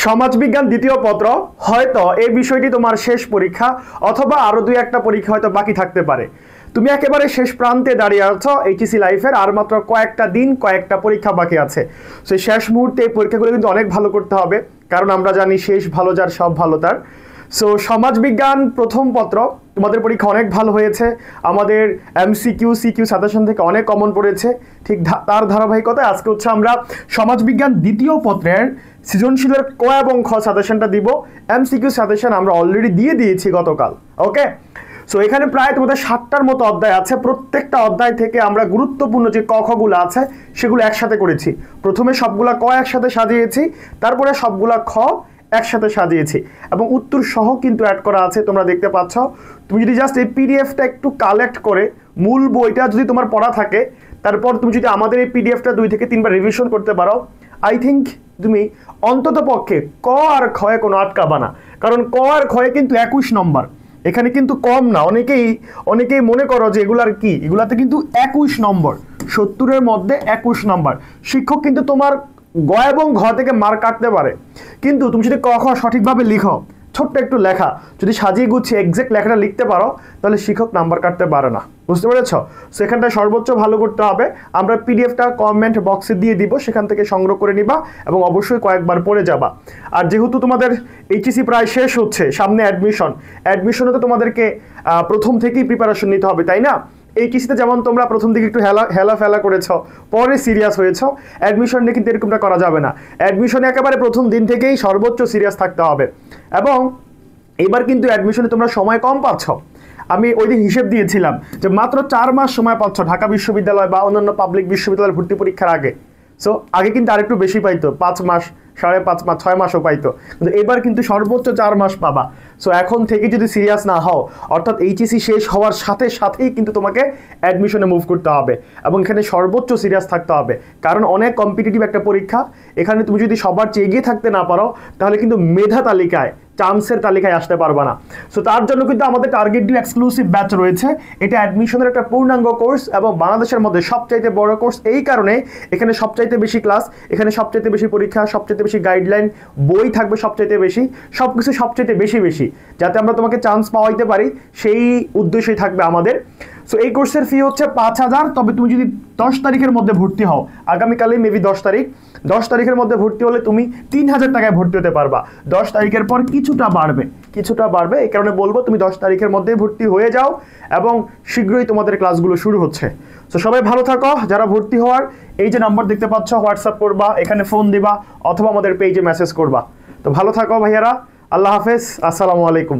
সমাজবিজ্ঞান দ্বিতীয় পত্র, হয়তো এই বিষয়টি তোমার শেষ পরীক্ষা অথবা আরো দুই একটা পরীক্ষা হয়তো বাকি থাকতে পারে। তুমি একেবারে শেষ প্রান্তে দাঁড়িয়ে আছো এইচএসসি লাইফের, আর মাত্র কয়েকটা দিন কয়েকটা পরীক্ষা বাকি আছে। সেই শেষ মুহূর্তে এই পরীক্ষাগুলো কিন্তু অনেক ভালো করতে হবে, কারণ আমরা জানি শেষ ভালো যার সব ভালো তার। সো সমাজবিজ্ঞান প্রথম পত্র তোমাদের পরীক্ষা অনেক ভালো হয়েছে, আমাদের এমসিকিউ সিকিউ সাজেশন থেকে অনেক কমন পড়েছে। ঠিক তার ধারাবাহিকতায় আজকে হচ্ছে আমরা সমাজবিজ্ঞান দ্বিতীয় পত্রের সৃজনশীলের ক এবং খ সাজেশনটা দিব। এমসিকিউ সাজেশন আমরা অলরেডি দিয়ে দিয়েছি গতকাল। ওকে, সো এখানে প্রায় তোমাদের 7টার মতো অধ্যায় আছে। প্রত্যেকটা অধ্যায় থেকে আমরা গুরুত্বপূর্ণ যে ক খগুলো আছে সেগুলো একসাথে করেছি। প্রথমে সবগুলা ক একসাথে সাজিয়েছি, তারপরে সবগুলা খ একসাথে সাজিয়েছি এবং উত্তর সহ কিন্তু অ্যাড করা আছে, তোমরা দেখতে পাচ্ছ। তুমি যদি জাস্ট এই পিডিএফটা একটু কালেক্ট করে মূল বইটা যদি তোমার পড়া থাকে, তারপর তুমি যদি আমাদের এই পিডিএফটা 2 থেকে 3বার রিভিশন করতে পারো, আই থিঙ্ক তুমি অন্তত পক্ষে ক আর খয়ে কোনো আটকাবা না। কারণ ক আর খয়ে কিন্তু 21 নম্বর, এখানে কিন্তু কম না। অনেকেই মনে করো যে এগুলার কি, এগুলাতে কিন্তু 21 নম্বর, 70-এর মধ্যে 21 নম্বর। শিক্ষক কিন্তু তোমার গ এবং ঘ থেকে মার্ক কাটতে পারে, কিন্তু তুমি যদি ক খ সঠিকভাবে লিখো, ছোট্ট একটু লেখা যদি সাজিয়ে গুছিয়ে এক্সাক্ট লেখাটা লিখতে পারো, তাহলে শিক্ষক নাম্বার কাটতে পারে না। বুঝতে পেরেছ? সেখানটা সর্বোচ্চ ভালো করতে হবে। আমরা পিডিএফটা কমেন্ট বক্সে দিয়ে দিব, সেখান থেকে সংগ্রহ করে নিবা এবং অবশ্যই কয়েকবার পড়ে যাবা। আর যেহেতু তোমাদের এইচএসসি প্রায় শেষ হচ্ছে, সামনে অ্যাডমিশনে তো তোমাদেরকে প্রথম থেকেই প্রিপারেশন নিতে হবে, তাই না? এইচএসসিতে যেমন তোমরা প্রথম দিকে একটু হেলাফেলা করেছো, পরে সিরিয়াস হয়েছো, অ্যাডমিশন নিয়ে কিন্তু এরকমটা করা যাবে না। অ্যাডমিশনে একেবারে প্রথম দিন থেকেই সর্বোচ্চ সিরিয়াস থাকতে হবে। এবং এবার কিন্তু অ্যাডমিশনে তোমরা সময় কম পাচ্ছ। আমি ওই দিন হিসেব দিয়েছিলাম যে মাত্র 4 মাস সময় পাচ্ছ ঢাকা বিশ্ববিদ্যালয় বা অন্যান্য পাবলিক বিশ্ববিদ্যালয়ের ভর্তি পরীক্ষার আগে। সো আগে কিন্তু আরেকটু বেশি পাইতো, 5 মাস, 5.5 মাস, 6 মাসও পাইতো, কিন্তু এবার কিন্তু সর্বোচ্চ 4 মাস পাবা। সো এখন থেকে যদি সিরিয়াস না হও, অর্থাৎ এইচএসসি শেষ হওয়ার সাথে সাথেই কিন্তু তোমাকে অ্যাডমিশনে মুভ করতে হবে এবং এখানে সর্বোচ্চ সিরিয়াস থাকতে হবে, কারণ অনেক কম্পিটিটিভ একটা পরীক্ষা। এখানে তুমি যদি সবার চেয়ে এগিয়ে থাকতে না পারো, তাহলে কিন্তু মেধা তালিকায়, চান্সের তালিকায় আসতে পারবা না। সো তার জন্য কিন্তু আমাদের টার্গেট ডিউ এক্সক্লুসিভ ব্যাচ রয়েছে। এটা অ্যাডমিশনের একটা পূর্ণাঙ্গ কোর্স এবং বাংলাদেশের মধ্যে সবচাইতে বড় কোর্স। এই কারণে এখানে সবচাইতে বেশি ক্লাস, এখানে সবচাইতে বেশি পরীক্ষা, সবচাইতে বেশি গাইডলাইন, বই থাকবে সবচাইতে বেশি, সবকিছু সবচাইতে বেশি, যাতে আমরা তোমাকে চান্স পাওয়াইতে পারি, সেই উদ্দেশ্যই থাকবে আমাদের। সো এই কোর্সের ফি হচ্ছে 5,000। তবে তুমি যদি 10 তারিখের মধ্যে ভর্তি হও, আগামীকালে মেবি 10 তারিখের মধ্যে ভর্তি হলে তুমি 3,000 টাকায় ভর্তি হতে পারবা। 10 তারিখের পর কিছুটা বাড়বে। এই কারণে বলবো তুমি 10 তারিখের মধ্যে ভর্তি হয়ে যাও এবং শীঘ্রই তোমাদের ক্লাসগুলো শুরু হচ্ছে। তো সবাই ভালো থাকো। যারা ভর্তি হওয়ার, এই যে নাম্বার দেখতে পাচ্ছ, হোয়াটসঅ্যাপ করবা, এখানে ফোন দিবা অথবা আমাদের পেজে মেসেজ করবা। তো ভালো থাকো ভাইয়ারা, আল্লাহ হাফেজ, আসসালামু আলাইকুম।